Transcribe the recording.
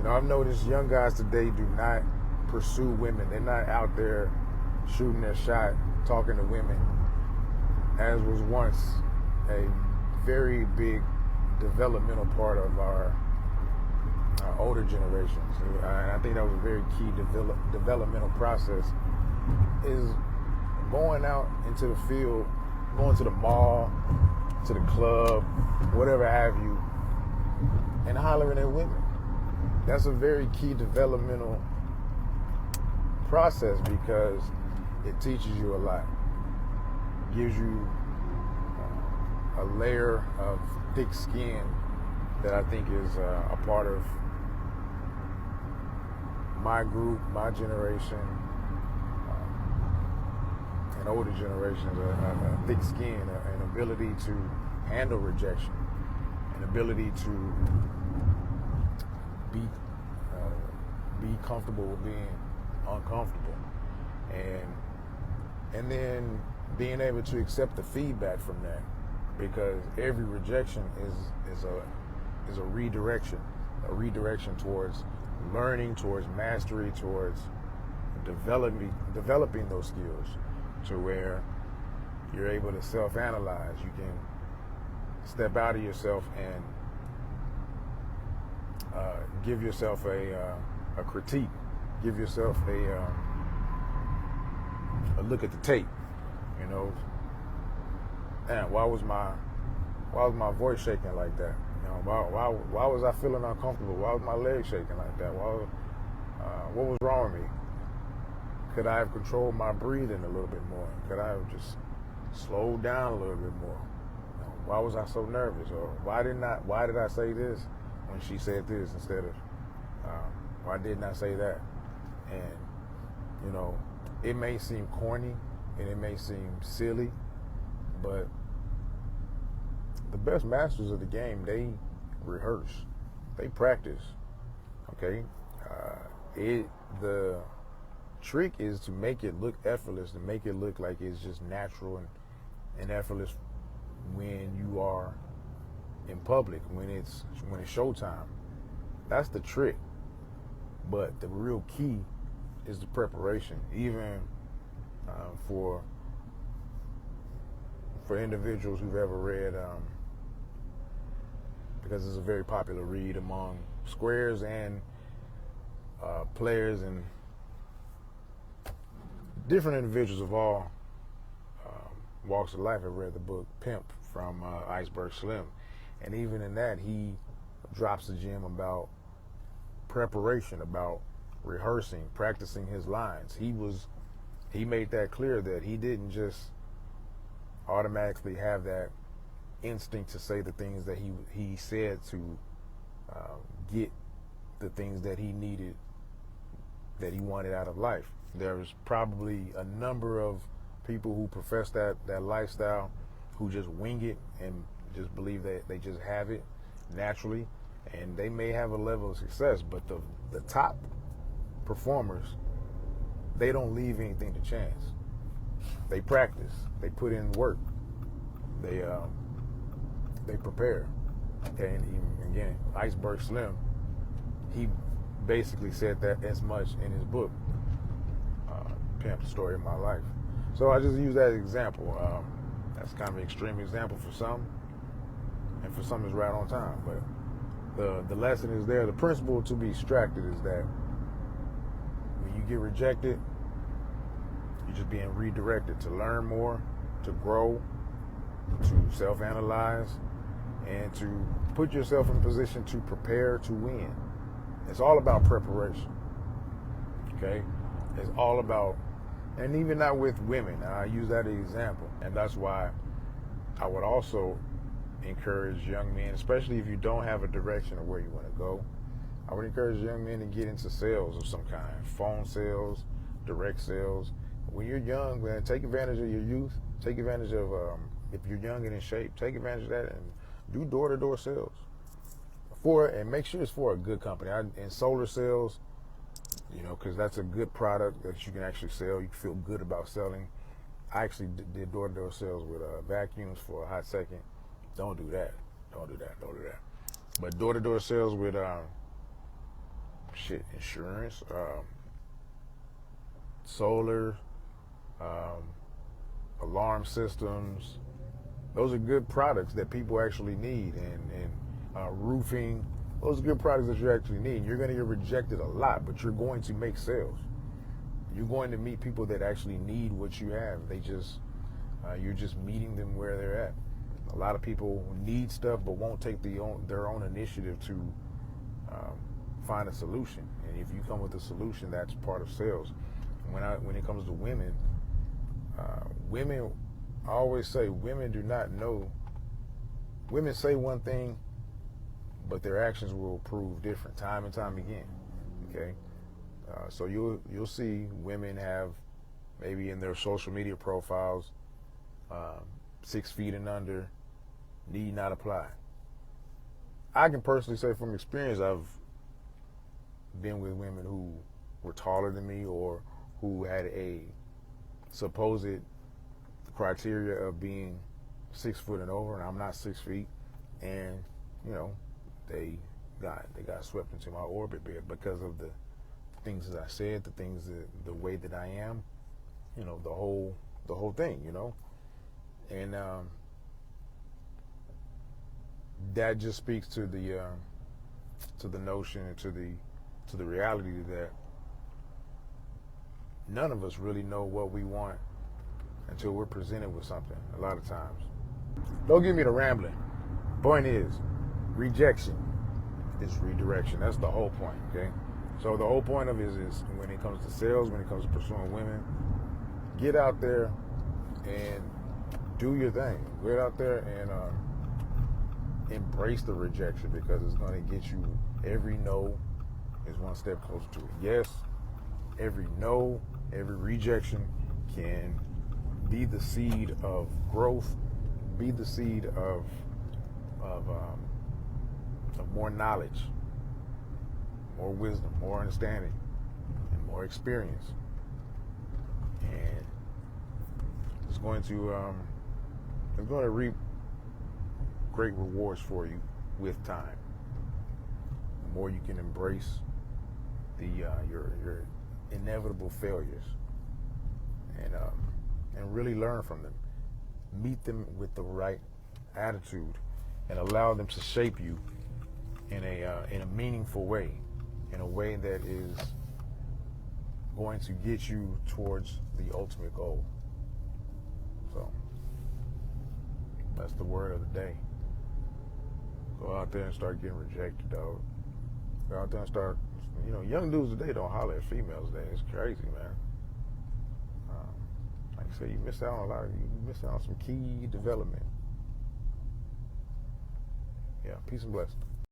I've noticed young guys today do not pursue women. They're not out there shooting their shot, talking to women, as was once a very big developmental part of our older generations. And I think that was a very key developmental process, is going out into the field, going to the mall, to the club, whatever have you, and hollering at women. That's a very key developmental process because it teaches you a lot. It gives you a layer of thick skin that I think is a part of my group, my generation, and older generations, a thick skin, an ability to handle rejection, an ability to be comfortable with being uncomfortable, and then being able to accept the feedback from that, because every rejection is a redirection towards learning, towards mastery, towards developing those skills to where you're able to self-analyze. You can step out of yourself and give yourself a critique, give yourself a look at the tape. And why was my voice shaking like that? Why was I feeling uncomfortable? Why was my legs shaking like that? What was wrong with me? Could I have controlled my breathing a little bit more? Could I have just slowed down a little bit more? Why was I so nervous? Or why did I say this when she said this instead of why didn't I say that? And it may seem corny and it may seem silly, but the best masters of the game, they rehearse, they practice. Okay, the trick is to make it look effortless, to make it look like it's just natural and effortless when you are in public, when it's showtime. That's the trick. But the real key is the preparation, even for individuals who've ever read, because it's a very popular read among squares and players and different individuals of all walks of life have read the book Pimp from Iceberg Slim. And even in that, he drops a gem about preparation, about rehearsing, practicing his lines. He made that clear that he didn't just automatically have that instinct to say the things that he said to get the things that he needed, that he wanted out of life. There's probably a number of people who profess that lifestyle who just wing it and just believe that they just have it naturally, and they may have a level of success, but the top performers, they don't leave anything to chance. They practice, they put in work, they prepare. Okay, and again, Iceberg Slim, he basically said that as much in his book, Pimp, the Story of My Life. So I just use that as an example. That's kind of an extreme example for some, and for some it's right on time. But the lesson is there. The principle to be extracted is that when you get rejected, you're just being redirected to learn more, to grow, to self-analyze, and to put yourself in position to prepare to win. It's all about preparation. Okay? It's all about, and even not with women. I use that as an example. And that's why I would also encourage young men, especially if you don't have a direction of where you want to go, I would encourage young men to get into sales of some kind. Phone sales, direct sales. When you're young, man, take advantage of your youth. Take advantage of, if you're young and in shape, take advantage of that and do door-to-door sales. And make sure it's for a good company. In solar sales, because that's a good product that you can actually sell. You can feel good about selling. I actually did door-to-door sales with vacuums for a hot second. Don't do that. Don't do that. But door-to-door sales with insurance, solar, um, alarm systems. Those are good products that people actually need, and roofing. Those are good products that you actually need. You're going to get rejected a lot, but you're going to make sales. You're going to meet people that actually need what you have. You're just meeting them where they're at. A lot of people need stuff but won't take their own initiative to um, find a solution. And if you come with a solution, that's part of sales. When it comes to women, I always say women do not know. Women say one thing, but their actions will prove different time and time again. Okay, so you'll see women have maybe in their social media profiles 6 feet and under, need not apply. I can personally say from experience, I've been with women who were taller than me or who had a supposed criteria of being 6 foot and over, and I'm not 6 feet, and you know they got swept into my orbit because of the things that I said, the way that I am, you know, the whole thing, you know, and that just speaks to the notion and to the reality that none of us really know what we want until we're presented with something a lot of times. Don't get me to rambling. Point is, rejection is redirection. That's the whole point, okay? So the whole point of it is when it comes to sales, when it comes to pursuing women, get out there and do your thing. Get out there and embrace the rejection, because it's going to get you. Every no is one step closer to it. Yes, every no, every rejection can be the seed of growth, be the seed of more knowledge, more wisdom, more understanding, and more experience. And it's going to reap great rewards for you with time. The more you can embrace your inevitable failures and really learn from them, meet them with the right attitude, and allow them to shape you in a meaningful way, in a way that is going to get you towards the ultimate goal. So that's the word of the day. Go out there and start getting rejected, dog. Go out there and start, young dudes today don't holler at females today. It's crazy, man. Like I said, you miss out on some key development. Yeah, peace and blessings.